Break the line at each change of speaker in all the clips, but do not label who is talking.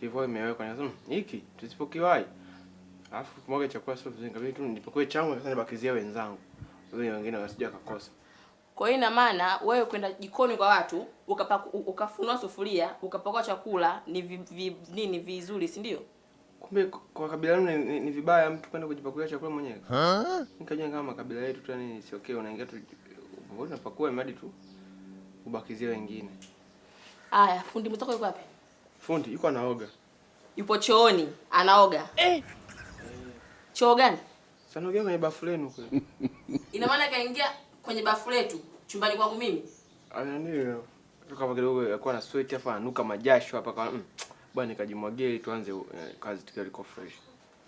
Kivyo imewekwa nasema hiki tusipokiwahi. Alafu kumwaga chakula sio vizuri kabisa tu nipokee changu na nibakizia wenzangu. Wale wengine wasije kukosa.
Kwa hiyo ina maana wewe kwenda jikoni kwa watu, ukafunua sufuria, ukapakua chakula ni vizuri, si ndio?
Kumbe kwa kabila lenu ni vibaya mtu kwenda kujipakulia chakula mwenyewe. Nikajua kama kabila yetu tu yani si okay, unaingia tu unapakua imadi tu ubakizie wengine.
Haya, fundi mtoko yuko wapi?
Fundi yuko anaoga.
Yupo chooni, anaoga. Choo gani?
Sana anaoga kwenye bafu lenu kule.
Ina maana kaingia kwenye bafu letu chumbani kwangu mimi?
Ndio. Kama kidogo alikuwa na sweat hapa anuka majasho hapa kwa bwana nikajimwagia ili tuanze kazi tukiwa liko fresh.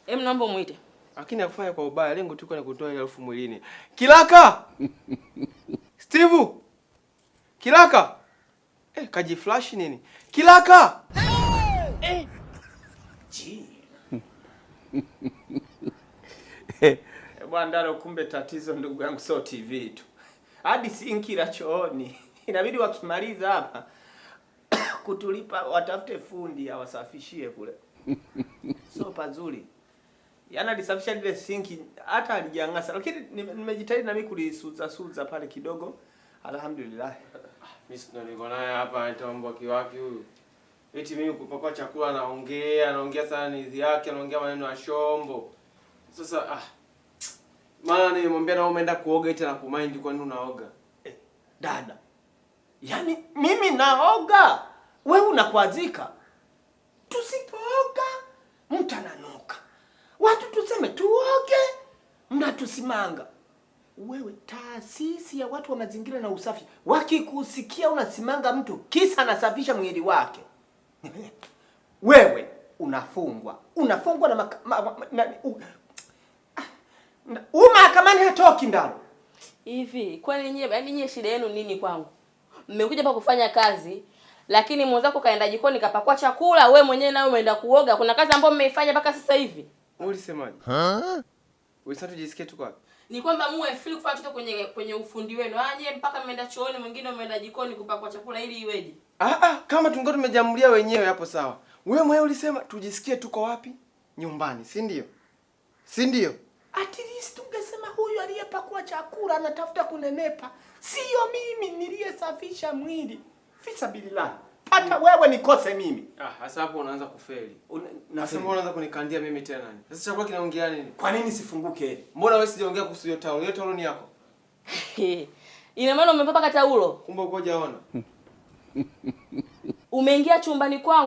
Naomba muite.
Lakini akufanya kwa ubaya, lengo tu kwa kutoa ile harufu mwilini. Kilaka! Steve! Kilaka! Kaji flash nini? Kilaka!
Bwana ndaro, kumbe tatizo ndugu yangu sio TV tu. Hadi sinki la chooni. Inabidi wakimaliza hapa kutulipa watafute fundi awasafishie kule. Sio pazuri. Yana alisafisha ile sinki hata alijangasa, lakini nimejitahidi na mimi kulisuza pale kidogo. Alhamdulillah.
Mimi sio niko naye hapa nitaomba kiwapi huyu. Eti mimi kupakua chakula anaongea sana nizi yake, anaongea maneno ya shombo. Sasa maana nimwambia na umeenda kuoga eti na kumind kwa nini unaoga?
Dada. Yaani mimi naoga, wewe unakwazika. Tusipooga mtananuka. Watu tuseme tuoge, mnatusimanga. Wewe taasisi ya watu wa mazingira na usafi, wakikusikia unasimanga mtu kisa anasafisha mwili wake. Wewe unafungwa. Unafungwa na mahakamani hatoki ndalo.
Hivi, kwani nyie shida yenu nini kwangu? Mmekuja hapa kufanya kazi, lakini mwenzako kaenda jikoni kapakua chakula, wewe mwenyewe nawe umeenda kuoga. Kuna kazi ambayo mmeifanya mpaka sasa hivi.
Ulisemaje? Wewe tujisikie tu kwapi?
Ni kwamba muwe free kufanya chochote kwenye ufundi wenu. Aje mpaka mmeenda chooni, mwingine umeenda jikoni kupakua chakula ili iweje?
Kama tungekuwa tumejamulia wenyewe hapo sawa. Wewe mwenyewe ulisema tujisikie tuko wapi? Nyumbani, si ndio? Si ndio?
At least ungesema huyu aliyepakua chakula anatafuta kunenepa. Sio mimi niliyesafisha mwili. Fisabilillah. Hata wewe nikose mimi.
Sasa hapo unaanza kufeli. Nasema unaanza kunikandia mimi tena nani? Sasa chakula kinaongea nini?
Kwa nini sifunguke?
Mbona wewe sijaongea kuhusu hiyo taulo? Hiyo taulo ni yako.
Ina maana umepaka taulo?
Kumbe uko hujaona.
Umeingia chumbani kwangu.